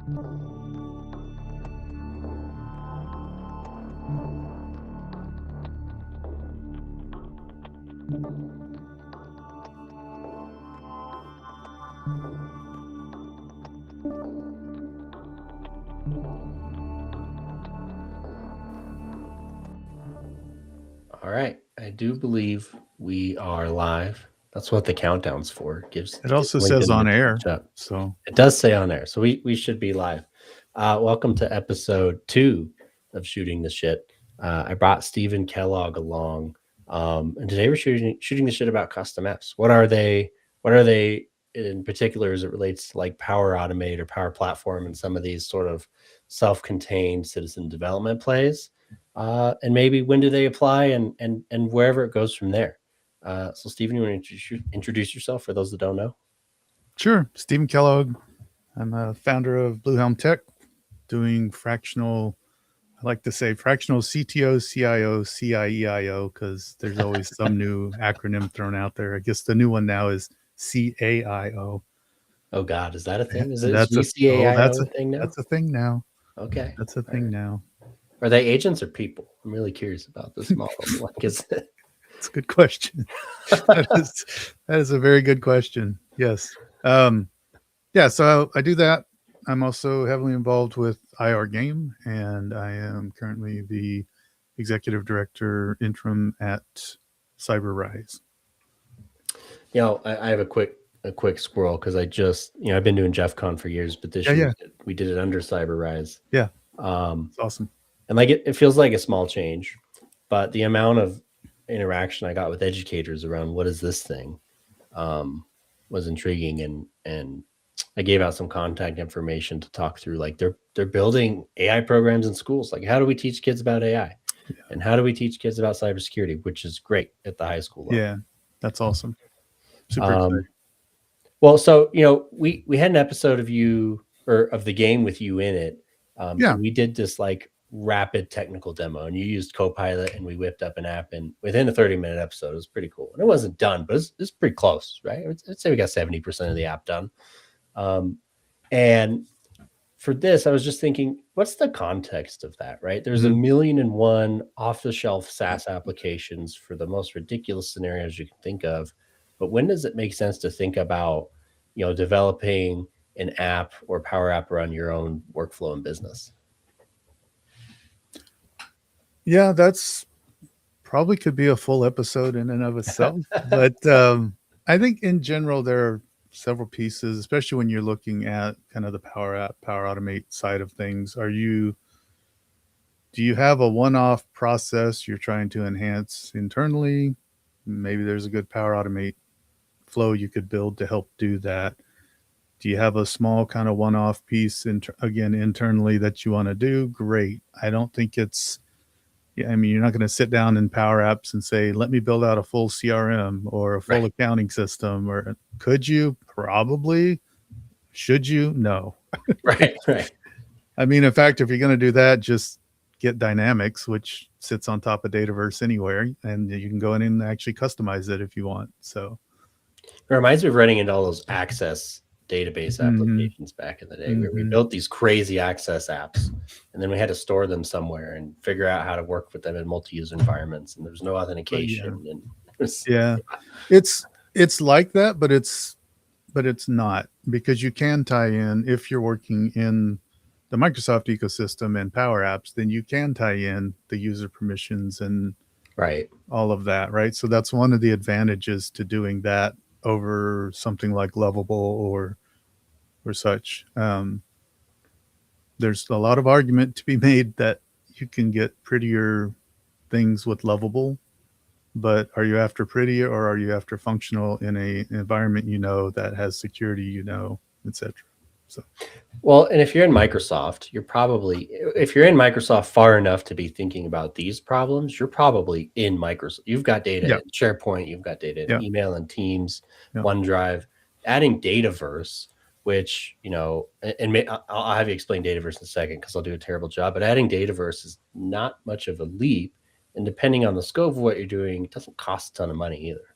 All right. I do believe we are live. That's what the countdown's for. Gives It also LinkedIn says a on minute to air. catch up. So It does say on there. So we should be live. Welcome to episode 2 of Shooting the Shit. I brought Stephen Kellogg along. And today we're shooting the shit about custom apps. What are they? What are they in particular as it relates to like Power Automate or Power Platform and some of these sort of self-contained citizen development plays? And maybe when do they apply and wherever it goes from there. So Stephen, you want to introduce yourself for those that don't know? sure, Stephen Kellogg. I'm a founder of Blue Helm Tech, doing fractional. I like to say fractional CTO, CIO, CIEIO, because there's always some new acronym thrown out there. I guess the new one now is CAIO. Oh God, is that a thing? Is That's a VCAIO a thing now? that's a thing now. Okay. That's a All thing right. now. Are they agents or people? I'm really curious about this model. Like, is it? It's a good question. That is a very good question. Yes. Yeah, so I do that. I'm also heavily involved with IR Game, and I am currently the executive director interim at CyberRise. I have a quick squirrel because I just I've been doing Jeff Con for years, but this Yeah, year yeah, we did it under CyberRise. yeah. Um, It's awesome. and like it feels like a small change, but the amount of interaction I got with educators around what is this thing um, was intriguing, and I gave out some contact information to talk through like they're building AI programs in schools. Like how do we teach kids about AI, and how do we teach kids about cybersecurity, which is great at the high school level. Yeah, that's awesome. Super exciting. Um, well, so we had an episode of you or of the game with you in it, Yeah, and we did this like rapid technical demo, and you used Copilot, and we whipped up an app, and within a 30-minute episode, it was pretty cool. And it wasn't done, but it's pretty close, right? I'd say we got 70% of the app done. And for this, I was just thinking, what's the context of that, right? There's a mhm. million and one off-the-shelf SaaS applications for the most ridiculous scenarios you can think of. But when does it make sense to think about, developing an app or Power App around your own workflow and business? Yeah, that's probably could be a full episode in and of itself. But I think in general there are several pieces, especially when you're looking at kind of the Power App, Power Automate side of things. Do you have a one-off process you're trying to enhance internally? Maybe there's a good Power Automate flow you could build to help do that. Do you have a small kind of one-off piece again internally that you want to do? Great. I don't think it's yeah, I mean, you're not going to sit down in Power Apps and say, "Let me build out a full CRM or a full Right. accounting system." Or could you? Probably. Should you? No. Right. I mean, in fact, if you're going to do that, just get Dynamics, which sits on top of Dataverse anywhere, and you can go in and actually customize it if you want. So, It reminds me of running into all those access database mhm, applications back in the day where we mhm. built these crazy access apps, and then we had to store them somewhere and figure out how to work with them in multi-user environments, and there's no But yeah, authentication, and it was, yeah, it's it's like that, but it's not, because you can tie in if you're working in the Microsoft ecosystem and Power Apps, then you can tie in the user permissions and right. all of that, right? So that's one of the advantages to doing that over something like Lovable or such. There's a lot of argument to be made that you can get prettier things with Lovable, but are you after pretty or are you after functional in a environment that has security, etc. So Well, and if you're in Microsoft, if you're in Microsoft far enough to be thinking about these problems, you're probably in Microsoft. You've got data yeah, in SharePoint, you've got data in yeah, email and Teams, yeah. OneDrive, adding Dataverse, which, I'll have you explain Dataverse in a second because I'll do a terrible job, but adding Dataverse is not much of a leap. And depending on the scope of what you're doing, it doesn't cost a ton of money either.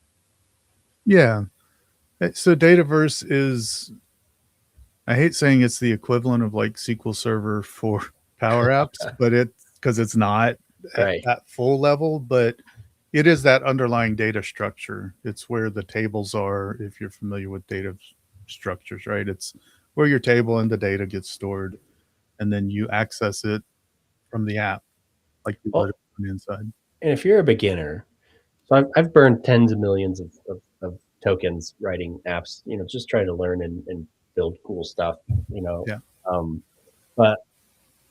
Yeah. So Dataverse is I hate saying it's the equivalent of like SQL Server for Power Apps, but it's not at Right. that full level, but it is that underlying data structure. It's where the tables are, if you're familiar with data structures, right? It's where your table and the data gets stored, and then you access it from the app like you would Well, on the inside. and if you're a beginner, so I've burned tens of millions of tokens writing apps, just trying to learn and build cool stuff, you know. Yeah. Um, but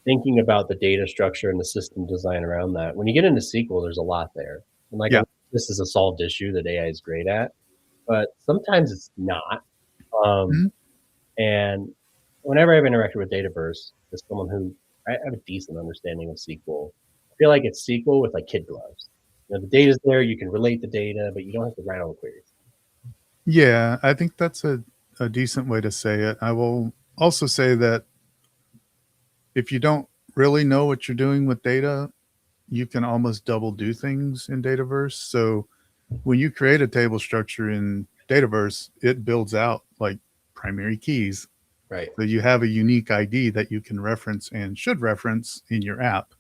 thinking about the data structure and the system design around that, when you get into SQL, there's a lot there. And like Yeah. this is a solved issue that AI is great at, but sometimes it's not. Um, Mhm. and whenever I've interacted with Dataverse, as someone who I have a decent understanding of SQL, I feel like it's SQL with like kid gloves. The data's there, you can relate the data, but you don't have to write all the queries. Yeah, I think that's a decent way to say it. I will also say that if you don't really know what you're doing with data, you can almost double do things in Dataverse. So when you create a table structure in Dataverse, it builds out like primary keys. Right. So you have a unique ID that you can reference and should reference in your app.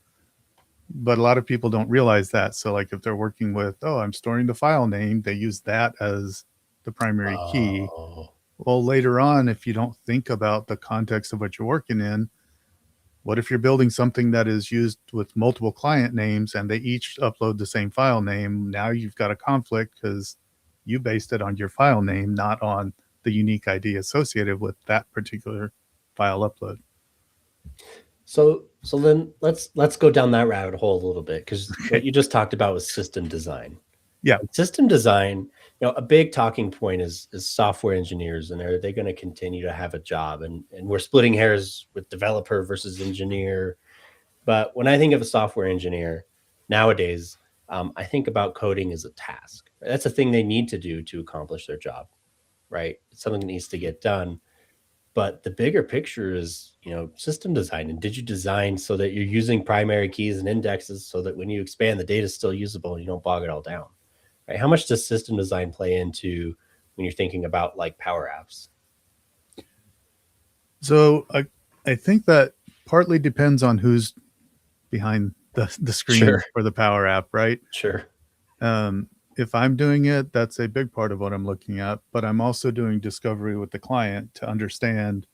But a lot of people don't realize that. So like if they're working with, oh, I'm storing the file name, they use that as the primary key. Oh, Well, later on, if you don't think about the context of what you're working in, what if you're building something that is used with multiple client names and they each upload the same file name? Now you've got a conflict because you based it on your file name, not on the unique ID associated with that particular file upload. so then let's go down that rabbit hole a little bit because what you just talked about was system design. Yeah. And system design, a big talking point is software engineers, and are they going to continue to have a job? And we're splitting hairs with developer versus engineer. But when I think of a software engineer nowadays, I think about coding as a task. That's a thing they need to do to accomplish their job, right? It's something that needs to get done. But the bigger picture is, system design. And did you design so that you're using primary keys and indexes so that when you expand, the data is still usable and you don't bog it all down, right? How much does system design play into when you're thinking about like Power Apps? So I think that partly depends on who's behind the screen Sure, for the Power App, right? sure. If I'm doing it, that's a big part of what I'm looking at. But I'm also doing discovery with the client to understand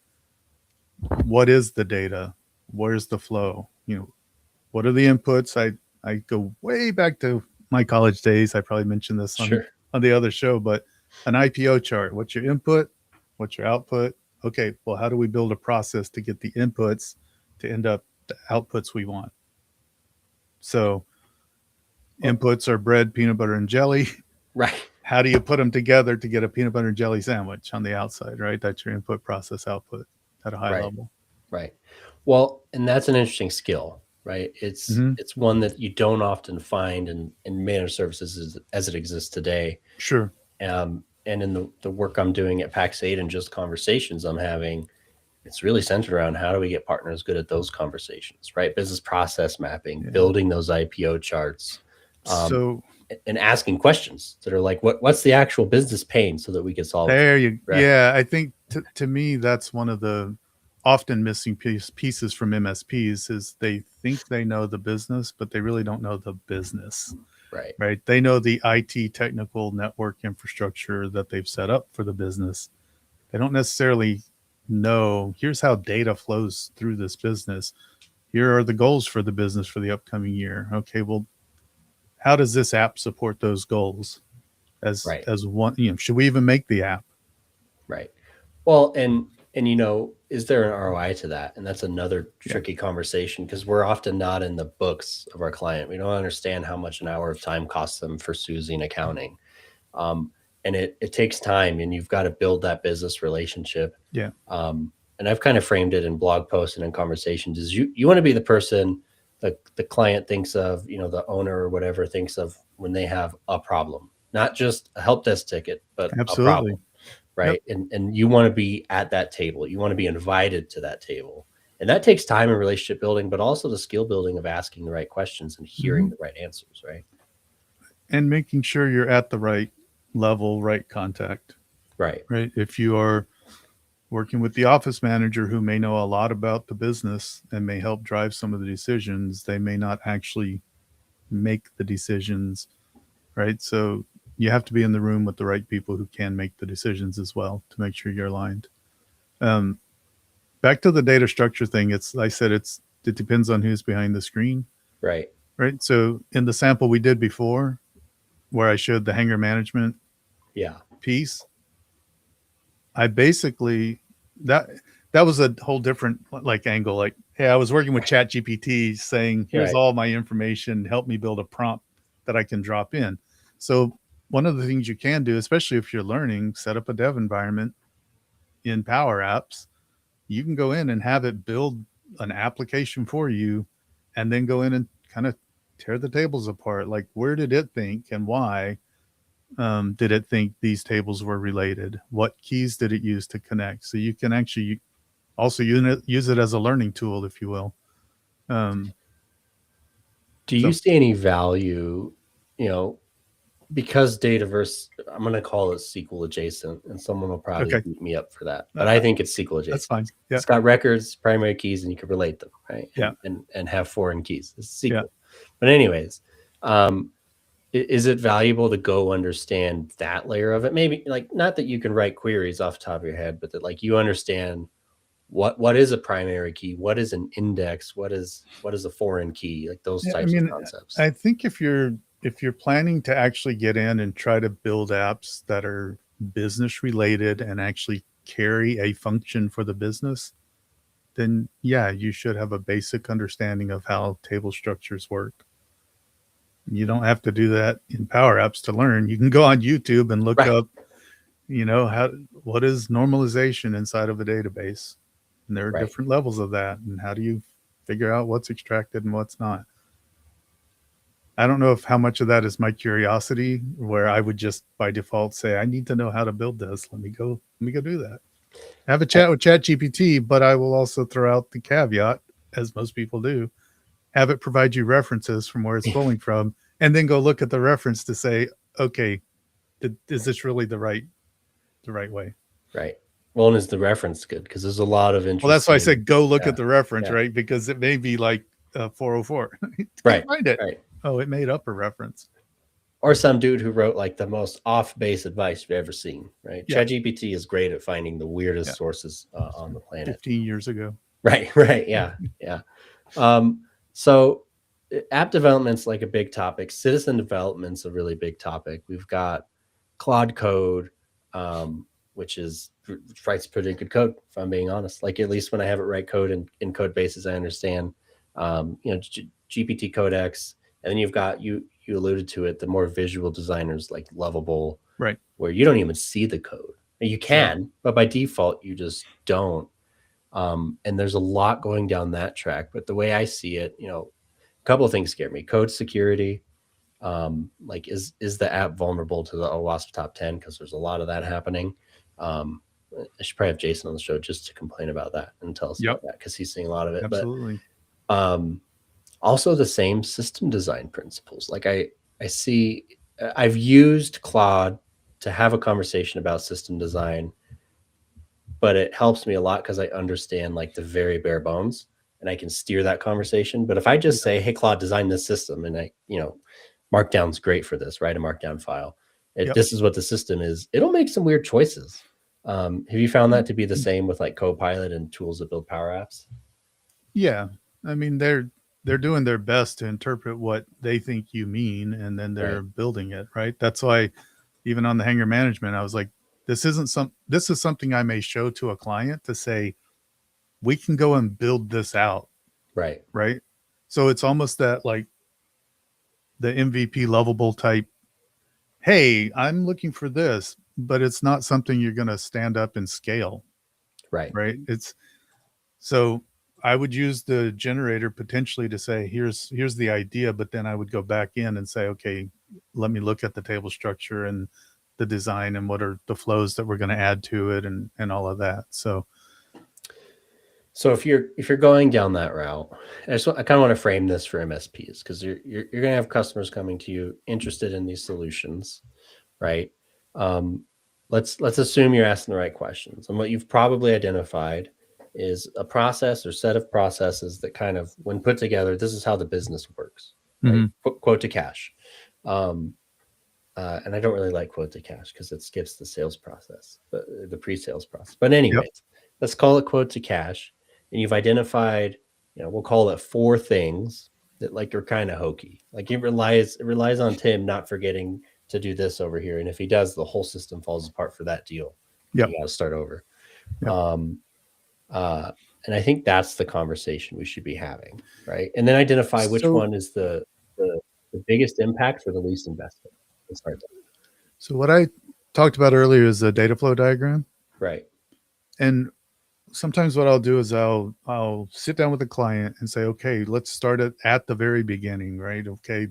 what is the data, where's the flow, what are the inputs. I go way back to my college days. I probably mentioned this Sure. on the other show, but an IPO chart. What's your input? What's your output? Okay, well, how do we build a process to get the inputs to end up the outputs we want? So Well, inputs are bread, peanut butter, and jelly. right. How do you put them together to get a peanut butter and jelly sandwich on the outside, right? That's your input, process, output at a high Right. level. Right. Well, and that's an interesting skill, right? It's Mm-hmm. it's one that you don't often find in managed services as it exists today. Sure. And in the work I'm doing at Pax8 and just conversations I'm having, it's really centered around how do we get partners good at those conversations, right? Business process mapping, Yeah. building those IPO charts, um, So and asking questions that are like, what's the actual business pain so that we can solve it, there you, right? yeah, I think to me, that's one of the often missing pieces from MSPs is they think they know the business, but they really don't know the business, Right. right? They know the IT technical network infrastructure that they've set up for the business. They don't necessarily know here's how data flows through this business. Here are the goals for the business for the upcoming year. Okay, well, how does this app support those goals? Right. As one, should we even make the app? Right. Well, and is there an ROI to that? And that's another Yeah, tricky conversation because we're often not in the books of our client. We don't understand how much an hour of time costs them for Susie and accounting. Um, and it takes time, and you've got to build that business relationship. yeah, And I've kind of framed it in blog posts and in conversations is you want to be the person that the client thinks of, the owner or whatever thinks of when they have a problem, not just a help desk ticket, but a absolutely. problem, Yep. right? And you want to be at that table. You want to be invited to that table. And that takes time and relationship building, but also the skill building of asking the right questions and Hmm. hearing the right answers, right? And making sure you're at the right level, right contact, Right. right? If you are Working with the office manager who may know a lot about the business and may help drive some of the decisions, they may not actually make the decisions, right? So you have to be in the room with the right people who can make the decisions as well to make sure you're aligned. Um, Back to the data structure thing, it depends on who's behind the screen, Right. right? So in the sample we did before, where I showed the hangar management Yeah. piece, I basically that that was a whole different like angle. Like, hey, I was working with Chat GPT saying, here's Right. all my information, help me build a prompt that I can drop in. So one of the things you can do, especially if you're learning, set up a dev environment in Power Apps. You can go in and have it build an application for you and then go in and kind of tear the tables apart. Like, where did it think and why did it think these tables were related? What keys did it use to connect? So you can actually also use it as a learning tool, if you will. Um, Do you so, see any value, you know, because Dataverse, I'm going to call it SQL adjacent, and someone will probably okay, beat me up for that, but I think it's SQL that's adjacent. fine. Yeah. It's got records, primary keys, and you can relate them, right? Yeah. And have foreign keys. It's SQL. Yeah. But anyways, is it valuable to go understand that layer of it? Maybe like not that you can write queries off the top of your head, but that like you understand what is a primary key, what is an index, what is a foreign key, like those Yeah, I types of mean, concepts. I think if you're planning to actually get in and try to build apps that are business related and actually carry a function for the business, then yeah, you should have a basic understanding of how table structures work. You don't have to do that in Power Apps to learn. You can go on YouTube and look Right. up, how what is normalization inside of a database. And there are Right. different levels of that. And how do you figure out what's extracted and what's not? I don't know if how much of that is my curiosity, where I would just by default say, I need to know how to build this. Let me go do that. Have a chat with Chat GPT, but I will also throw out the caveat, as most people do, have it provide you references from where it's pulling from, and then go look at the reference to say, okay, is this really the right way? Right. Well, and is the reference good? Because there's a lot of Well, that's why I interesting. said go look Yeah. at the reference, Yeah. right? Because it may be like 404. Right. Find it. Right. Oh, it made up a reference. Or some dude who wrote like the most off base advice you've ever seen. Right. Yeah. ChatGPT is great at finding the weirdest Yeah. sources on the planet. 15 years ago. Right. Right. Yeah. Yeah. So app development's like a big topic. Citizen development's a really big topic. We've got Claude Code, which writes pretty good code, if I'm being honest. Like at least when I have it write code in code bases, I understand. GPT Codex, and then you've got you alluded to it, the more visual designers like Lovable, Right. where you don't even see the code. You can, but by default you just don't. And there's a lot going down that track. But the way I see it, a couple of things scare me. Code security. Like is the app vulnerable to the OWASP top 10? Because there's a lot of that happening. I should probably have Jason on the show just to complain about that and tell us about that, because he's seeing a lot of it. Absolutely. But also the same system design principles. Like I've used Claude to have a conversation about system design, but it helps me a lot because I understand like the very bare bones and I can steer that conversation. But if I just say, hey, Claude, design this system, and Markdown's great for this, write a Markdown file. This is what the system is. It'll make some weird choices. Have you found that to be the same with like Copilot and tools that build Power Apps? Yeah. I mean, they're doing their best to interpret what they think you mean, and then they're building it, right? That's why even on the hangar management, I was like, this is something I may show to a client to say, we can go and build this out. Right. Right. So it's almost that like the MVP lovable type, hey, I'm looking for this, but it's not something you're going to stand up and scale. Right. Right. So I would use the generator potentially to say, here's the idea, but then I would go back in and say, okay, let me look at the table structure and the design and what are the flows that we're going to add to it and all of that. So if you're going down that route, I kind of want to frame this for MSPs, because you're going to have customers coming to you interested in these solutions, right? let's assume you're asking the right questions. And what you've probably identified is a process or set of processes that kind of, when put together, this is how the business works, right? Mhm. Quote to cash. Um, and I don't really like quote to cash because it skips the sales process, but the pre-sales process. But Yep. anyways, let's call it quote to cash. And you've identified, we'll call it 4 things that like are kind of hokey. Like it relies on Tim not forgetting to do this over here. And if he does, the whole system falls apart for that deal. Yep. You got to start over. Yep. Uh, and I think that's the conversation we should be having, right? And then identify which So one is the biggest impact for the least investment. Let's start there. So what I talked about earlier is the data flow diagram. Right. And sometimes what I'll do is I'll sit down with the client and say, okay, let's start it at the very beginning, right? Okay,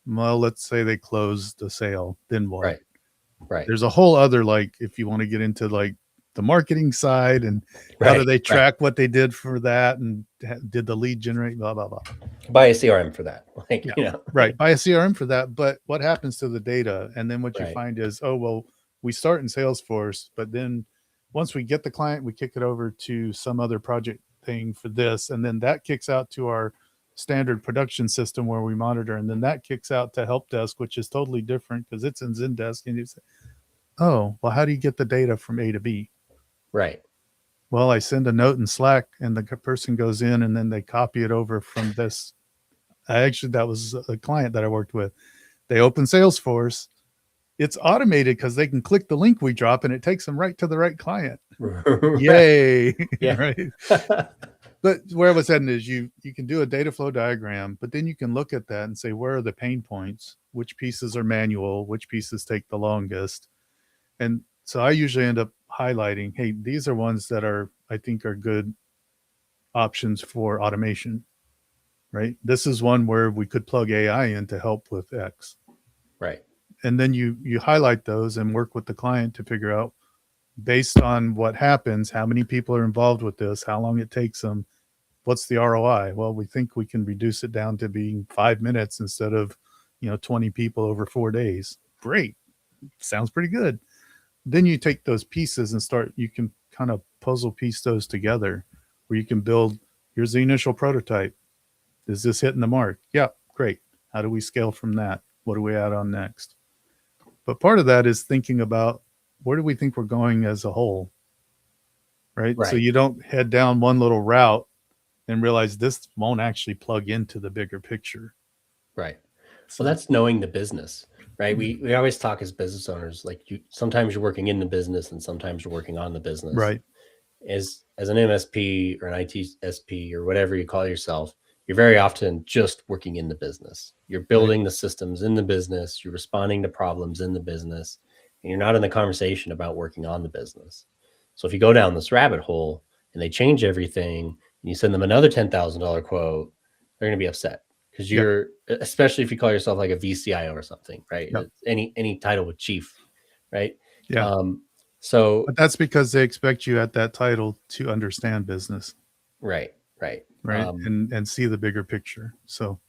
let's say they closed the sale. Then what? Right. Right. There's a whole other, like, if you want to get into like the marketing side and how do they track what they did for that and did the lead generate, blah, blah, blah. Buy a CRM for that. Like, Right. Buy a CRM for that. But what happens to the data? And then what you Right. find is, oh, well, we start in Salesforce, but then once we get the client, we kick it over to some other project thing for this. And then that kicks out to our standard production system where we monitor. And then that kicks out to help desk, which is totally different because it's in Zendesk. And you say, oh, well, how do you get the data from A to B? Right. Well, I send a note in Slack and the person goes in and then they copy it over from this. That was a client that I worked with. They open Salesforce. It's automated because they can click the link we drop and it takes them right to the right client. Yay. Yeah. Right. But where I was heading is you can do a data flow diagram, but then you can look at that and say, where are the pain points? Which pieces are manual? Which pieces take the longest? And so I usually end up highlighting, hey, these are ones that I think are good options for automation, right? This is one where we could plug AI in to help with X. Right. And then you highlight those and work with the client to figure out, based on what happens, how many people are involved with this, how long it takes them, what's the ROI? Well, we think we can reduce it down to being 5 minutes instead of 20 people over 4 days. Great. Sounds pretty good. Then you take those pieces and you can kind of puzzle piece those together where you can build, here's the initial prototype. Is this hitting the mark? Yeah, great. How do we scale from that? What do we add on next? But part of that is thinking about, where do we think we're going as a whole? Right? So you don't head down one little route and realize this won't actually plug into the bigger picture. Right. So that's knowing the business, right? We always talk as business owners, like sometimes you're working in the business and sometimes you're working on the business. Right. As an MSP or an ITSP or whatever you call yourself, you're very often just working in the business. You're building the systems in the business. You're responding to problems in the business, and you're not in the conversation about working on the business. So if you go down this rabbit hole and they change everything and you send them another $10,000 quote, they're going to be upset because you're, especially if you call yourself like a VCIO or something, right? Yep. Any title with chief, right? Yeah. But that's because they expect you at that title to understand business. Right. And see the bigger picture. So,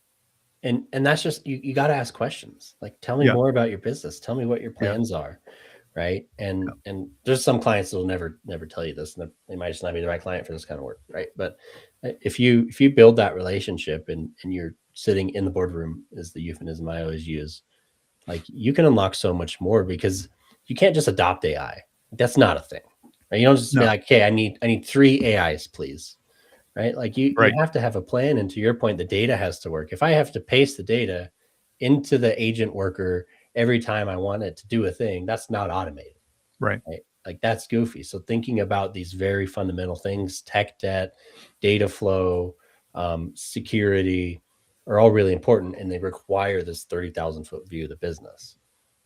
and that's just, you got to ask questions. Like, tell me more about your business. Tell me what your plans are. Right. And there's some clients that will never tell you this, and they might just not be the right client for this kind of work. Right. But if you build that relationship and you're sitting in the boardroom, is the euphemism I always use, like, you can unlock so much more because you can't just adopt AI. That's not a thing. Right? You don't just be like, okay, I need 3 AIs, please. Right. Like you have to have a plan. And to your point, the data has to work. If I have to paste the data into the agent worker every time I want it to do a thing, that's not automated. Right. Like that's goofy. So thinking about these very fundamental things, tech debt, data flow, security are all really important, and they require this 30,000 foot view of the business.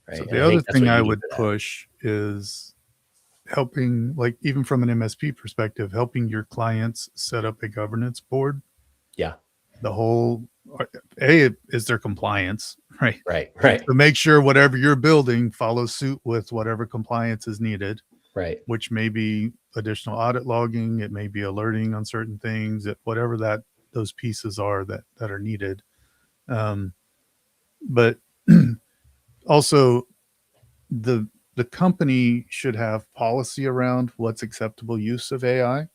Right. So the other thing I would push is helping, like, even from an MSP perspective, helping your clients set up a governance board. Yeah. The whole is their compliance, right? Right. So make sure whatever you're building follows suit with whatever compliance is needed. Right. Which may be additional audit logging, it may be alerting on certain things, whatever those pieces are that are needed. But also the company should have policy around what's acceptable use of AI.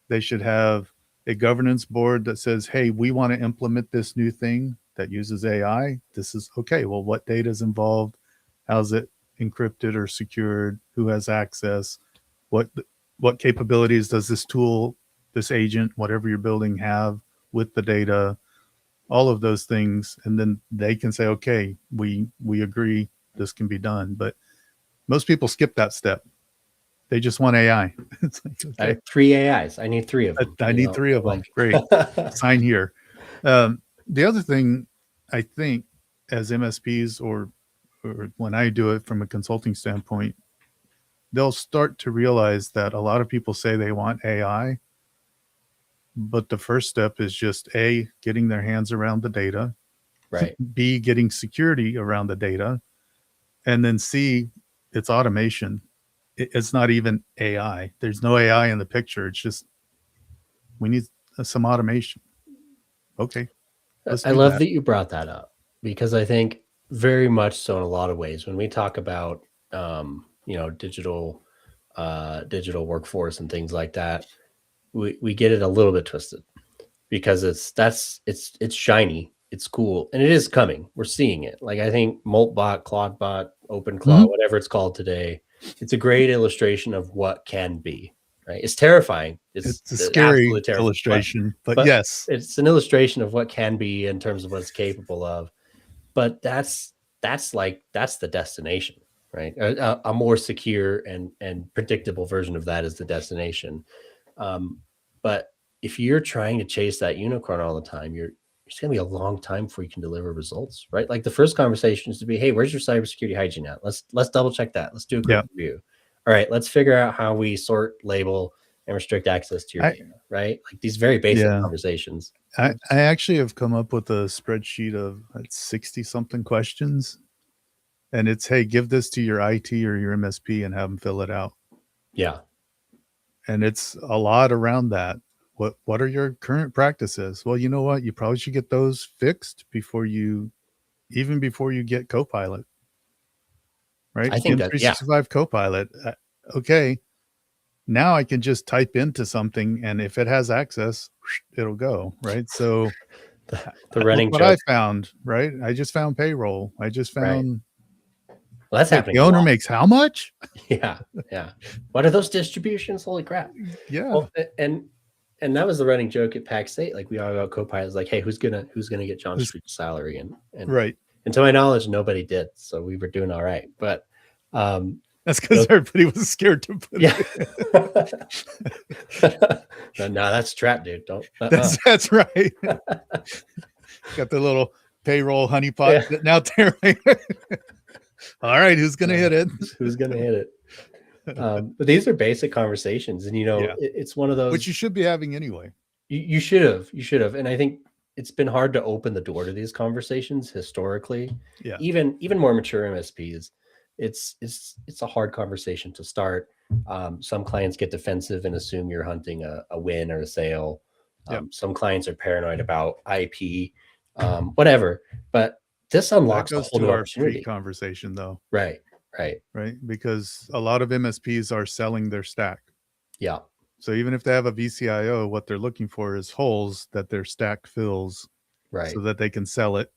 They should have a governance board that says, hey, we want to implement this new thing that uses AI. This is okay. Well, what data is involved? How's it encrypted or secured? Who has access? What what capabilities does this tool, this agent, whatever you're building, have with the data? All of those things, and then they can say, okay, we agree this can be done. But most people skip that step. They just want AI. It's like, I okay, have 3 AIs. I need 3 of them. I need three of them. Great. Sign here. The other thing, I think, as MSPs or when I do it from a consulting standpoint, they'll start to realize that a lot of people say they want AI, but the first step is just A, getting their hands around the data, Right. B, getting security around the data, and then C, it's automation. It's not even AI. There's no AI in the picture. It's just we need some automation. Okay, let's I do love that. that you brought that up because I think very much so in a lot of ways when we talk about digital workforce and things like that, we get it a little bit twisted because it's shiny, it's cool, and it is coming. We're seeing it. Like I think Moltbot, Claudebot, OpenClaw, Mhm. whatever it's called today, it's a great illustration of what can be. Right? It's terrifying. It's It's a scary absolutely terrifying, illustration, but but yes, it's an illustration of what can be in terms of what it's capable of. But that's the destination, right? A more secure and predictable version of that is the destination. But if you're trying to chase that unicorn all the time, it's going to be a long time before you can deliver results, right? Like the first conversation is to be, hey, where's your cybersecurity hygiene at? Let's double check that. Let's do a quick yeah. review. All right, let's figure out how we sort, label, and restrict access to your I data, right? Like these very basic yeah. conversations. I actually have come up with a spreadsheet of 60 something questions, and it's, hey, give this to your IT or your MSP and have them fill it out. Yeah. And it's a lot around that. What are your current practices? Well, you know what? You probably should get those fixed before you get Copilot, right? I think that, yeah, M365 Copilot. Okay, now I can just type into something, and if it has access, it'll go, right? So the look running what I joke, found, right? I just found payroll. I just right? found, Well, that's wait, happening the a owner lot. makes how much? Yeah, yeah. What are those distributions? Holy crap! Yeah, Well, and that was the running joke at PAC State. Like we all got co-pilots. Like, hey, who's gonna get John it's, Street's salary? And right. and to my knowledge, nobody did. So we were doing all right. But um, That's you because know, everybody was scared to put yeah. it No, that's a trap, dude. Don't. in. That's right. Got the little payroll honeypot Yeah. sitting out there. All right, who's gonna hit it? Who's gonna hit it? But these are basic conversations, and Yeah, it's one of which those you should be having anyway. you should have, and I think it's been hard to open the door to these conversations historically. Yeah, Even more mature MSPs, it's a hard conversation to start. Some clients get defensive and assume you're hunting a win or a sale. yeah. Some clients are paranoid about IP, whatever. But this That unlocks a goes whole to new our opportunity. pre-conversation though, Right, right, right? Because a lot of MSPs are selling their stack. yeah, So even if they have a VCIO, what they're looking for is holes that their stack fills right. so that they can sell it.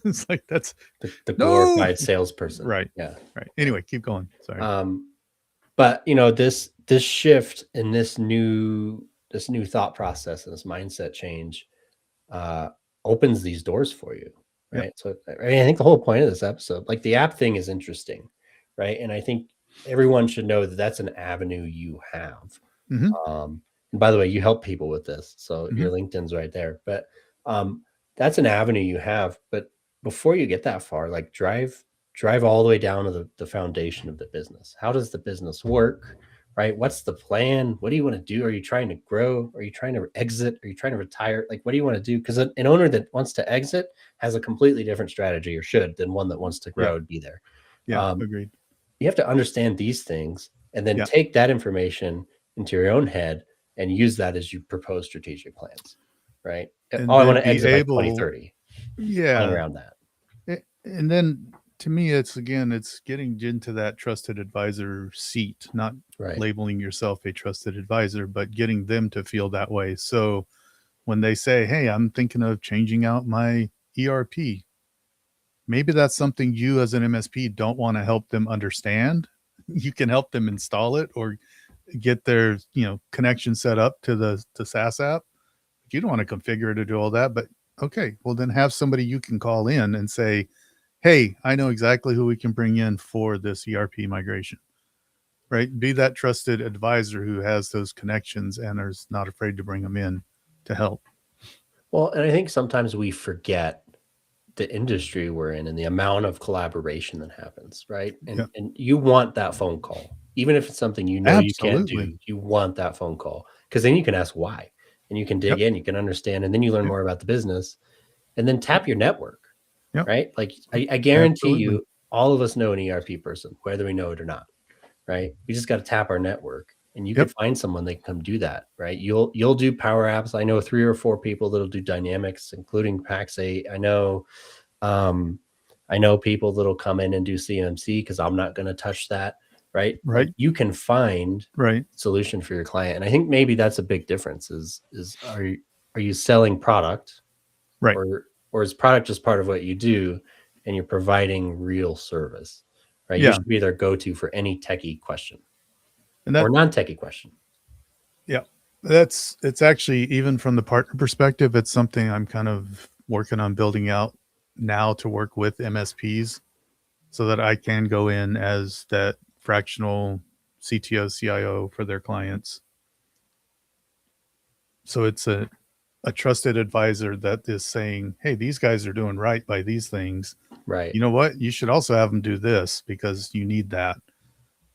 It's like that's The no glorified salesperson. right, Yeah. right. Anyway, keep going. Sorry. But this shift and this new thought process and this mindset change uh, opens these doors for you, Yep. right? So I mean, I think the whole point of this episode, like the app thing, is interesting, right? And I think everyone should know that that's an avenue you have. Hmm. And by the way, you help people with this, so Hmm. your LinkedIn's right there. But um, that's an avenue you have. But before you get that far, like drive all the way down to the foundation of the business. How does the business work? Right? What's the plan? What do you want to do? Are you trying to grow? Are you trying to exit? Are you trying to retire? Like, what do you want to do? Because an owner that wants to exit has a completely different strategy, or should, than one that wants to Yeah. grow and be there. Yeah. Um, Agreed. you have to understand these things and then Yeah. take that information into your own head and use that as you propose strategic plans, right? And Oh, I then want to be exit by able, 2030, plan yeah. around that. And then to me, it's getting into that trusted advisor seat, not Right. labeling yourself a trusted advisor, but getting them to feel that way. So when they say, "Hey, I'm thinking of changing out my ERP," maybe that's something you as an MSP don't want to help them understand. You can help them install it or get their, connection set up to the SaaS app. You don't want to configure it to do all that, but okay, well then have somebody you can call in and say, "Hey, I know exactly who we can bring in for this ERP migration." Right? Be that trusted advisor who has those connections and is not afraid to bring them in to help. Well, and I think sometimes we forget the industry we're in and the amount of collaboration that happens, right? Yeah, And you want that phone call, even if it's something you know you can't absolutely. do. You want that phone call because then you can ask why, and you can dig Yep, in, you can understand, and then you learn yep, more about the business, and then yep, tap your network, yep, right? Like I guarantee absolutely. you, all of us know an ERP person, whether we know it or not, right? We just got to tap our network, and you could Yep, find someone that can come do that, right? You'll do Power Apps. I know 3 or 4 people that'll do Dynamics, including Pax8. Um, I know people that'll come in and do CMC because I'm not going to touch that, right? Like right, you can find right, solution for your client, and I think maybe that's a big difference. Is are you selling product, right. or is product just part of what you do, and you're providing real service, right? You Yeah, should be their go-to for any techie question and or that non-techie question. yeah, it's actually, even from the partner perspective, it's something I'm kind of working on building out now to work with MSPs so that I can go in as that fractional CTO, CIO for their clients. So it's a trusted advisor that is saying, "Hey, these guys are doing right by these things. Right. You know what? You should also have them do this because you need that,"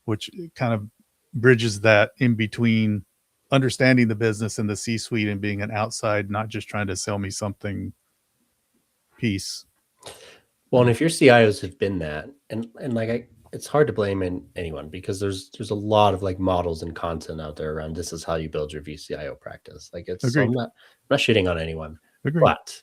which kind of bridges that in between understanding the business and the C suite and being an outside, not just trying to sell me something piece. Well, and if your CIOs have been that, and like it's hard to blame anyone because there's a lot of like models and content out there around this is how you build your VCIO practice. Like it's so Agreed. I'm not shitting on anyone, Agreed. but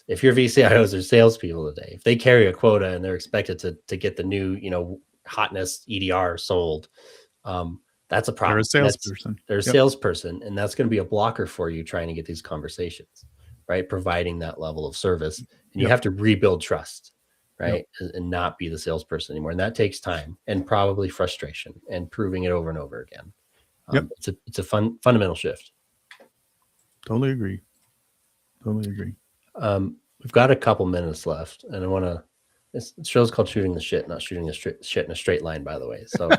if your VCIOs are salespeople today, if they carry a quota and they're expected to get the new hotness EDR sold, that's a They're a problem. salesperson. They're a Yep. salesperson, and that's going to be a blocker for you trying to get these conversations, right? Providing that level of service, and you Yep. have to rebuild trust, Yep. right? And not be the salesperson anymore. And that takes time and probably frustration and proving it over and over again. Yep. It's a fundamental shift. Totally agree. Totally agree. We've got a couple minutes left, and I want to. This show's called "Shooting the Shit," not shooting the shit in a straight line, by the way. So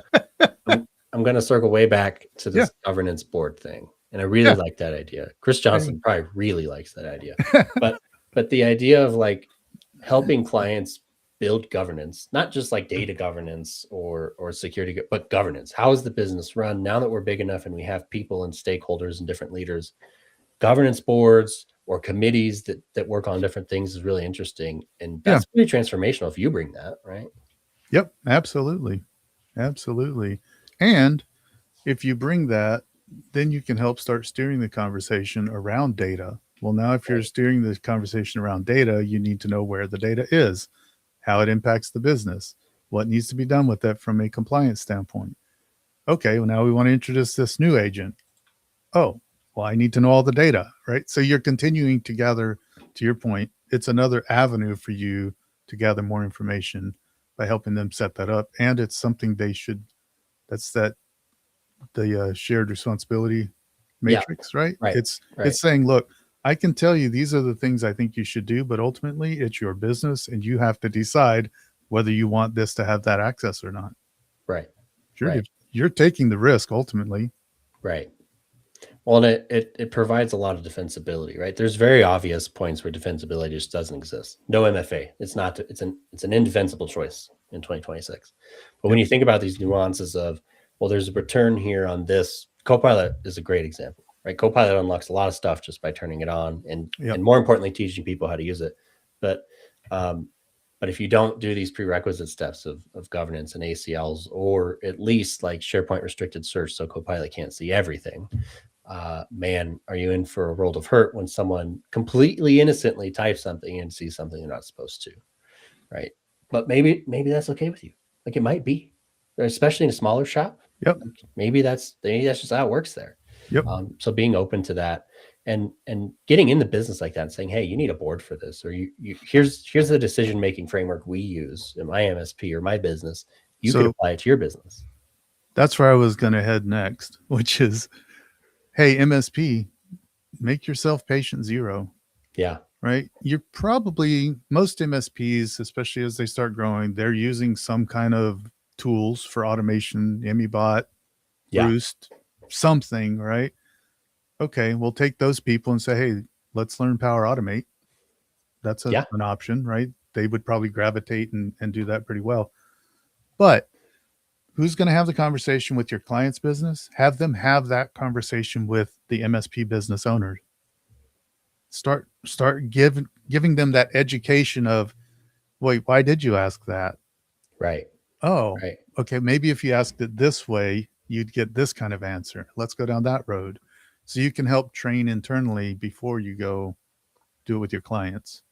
I'm going to circle way back to Yeah. this governance board thing, and I really Yeah. like that idea. Chris Hey. Johnson probably really likes that idea, but the idea of like helping clients build governance, not just like data governance or security, but governance. How is the business run now that we're big enough and we have people and stakeholders and different leaders? Governance boards or committees that work on different things is really interesting, and Yeah. that's really transformational if you bring that, right? Yep. Absolutely. Absolutely. And if you bring that, then you can help start steering the conversation around data. Well, now if you're Right. steering the conversation around data, you need to know where the data is, how it impacts the business, what needs to be done with that from a compliance standpoint. Okay, well, now we want to introduce this new agent. Oh, well, I need to know all the data, right? So you're continuing to gather, to your point, it's another avenue for you to gather more information by helping them set that up. And it's something they should, that's that the shared responsibility Yeah. matrix, right? Right. It's saying, look, I can tell you these are the things I think you should do, but ultimately it's your business and you have to decide whether you want this to have that access or not. Right. You're Right. you're taking the risk ultimately. Right. Well, and it provides a lot of defensibility, right? There's very obvious points where defensibility just doesn't exist. No MFA. It's not. It's an indefensible choice in 2026. But when Yep. you think about these nuances of, well, there's a return here on this. Copilot is a great example, right? Copilot unlocks a lot of stuff just by turning it on, Yep. and more importantly, teaching people how to use it. But um, but if you don't do these prerequisite steps of governance and ACLs, or at least like SharePoint restricted search, so Copilot can't see everything, man, are you in for a world of hurt when someone completely innocently types something and sees something they're not supposed to, right? but maybe that's okay with you. Like it might be, especially in a smaller shop. Yep. Like maybe that's just how it works there. Yep. So being open to that and getting in the business like that and saying, hey, you need a board for this, or here's the decision making framework we use in my MSP or my business. You could So apply it to your business. that's where I was going to head next, which is, hey, MSP, make yourself patient zero. Yeah. Right. You're probably, most MSPs, especially as they start growing, they're using some kind of tools for automation, Emibot, Yeah. Roost, something, right? Okay, we'll take those people and say, hey, let's learn Power Automate. That's Yeah. an option, right? They would probably gravitate and do that pretty well. But who's going to have the conversation with your client's business? Have them have that conversation with the MSP business owner. Start giving them that education of, wait, why did you ask that? Right. Oh, Right. okay, maybe if you asked it this way, you'd get this kind of answer. Let's go down that road. So you can help train internally before you go do it with your clients.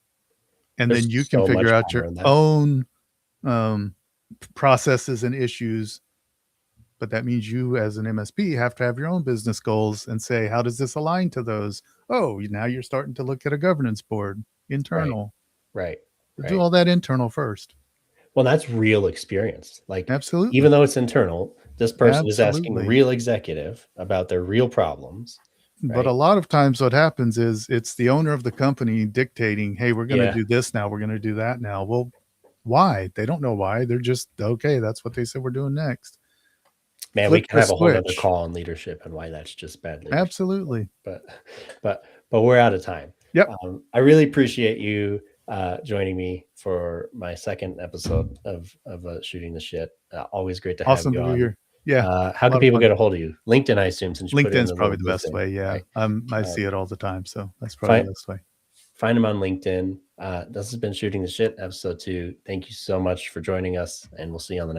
And There's then you can so much figure out power your in that. own processes and issues. But that means you, as an MSP, have to have your own business goals and say, how does this align to those? Oh, now you're starting to look at a governance board, internal. Right. Do Right. all that internal first. Well, that's real experience. Like, Absolutely. even though it's internal, this person is asking Absolutely. real executive about their real problems. But a Right. lot of times what happens is it's the owner of the company dictating, hey, we're going to Yeah. do this now. We're going to do that now. Well, why? They don't know why. They're just, okay, that's what they said we're doing next. Man, we Flip can the have a whole other switch. call on leadership and why that's just bad leadership. Absolutely. But but we're out of time. Yep. I really appreciate you joining me for my second episode of Shooting the Shit. Always great to have Awesome you to be on. here. Yeah. How A can lot of people fun. get a hold of you? LinkedIn, I assume, since you put it in LinkedIn's the probably little the blue best thing, way. Yeah. right? I see it all the time. So that's probably the best way. Find them on LinkedIn. This has been Shooting the Shit, episode 2. Thank you so much for joining us, and we'll see you on the next